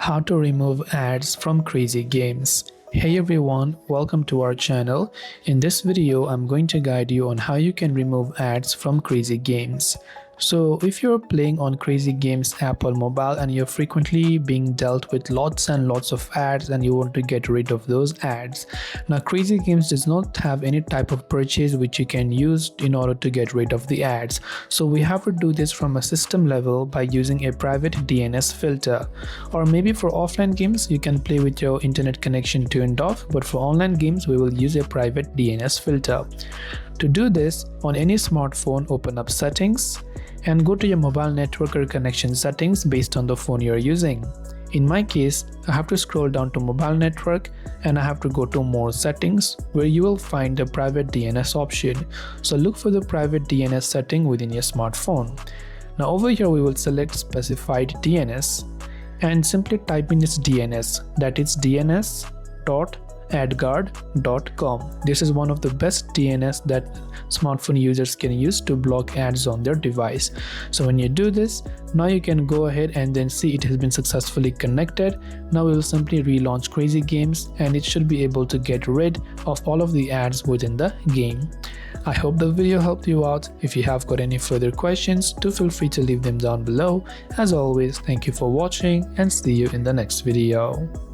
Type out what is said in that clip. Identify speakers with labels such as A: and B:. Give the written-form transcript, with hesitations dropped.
A: How to remove ads from CrazyGames. Hey everyone, welcome to our channel. In this video, I'm going to guide you on how you can remove ads from CrazyGames. So if you're playing on CrazyGames app or mobile and you're frequently being dealt with lots and lots of ads and you want to get rid of those ads. Now CrazyGames does not have any type of purchase which you can use in order to get rid of the ads. So we have to do this from a system level by using a private DNS filter. Or maybe for offline games you can play with your internet connection turned off, but for online games we will use a private DNS filter. To do this, on any smartphone, open up settings and go to your mobile network or connection settings based on the phone you're using. In my case, I have to scroll down to mobile network and I have to go to more settings where you will find the private DNS option. So look for the private DNS setting within your smartphone. Now over here we will select specified DNS and simply type in its DNS, that is dns.adguard.com. This is one of the best DNS that smartphone users can use to block ads on their device. So when you do this, now you can go ahead and then see it has been successfully connected. Now we will simply relaunch CrazyGames and it should be able to get rid of all of the ads within the game. I hope the video helped you out. If you have got any further questions, do feel free to leave them down below. As always, thank you for watching and see you in the next video.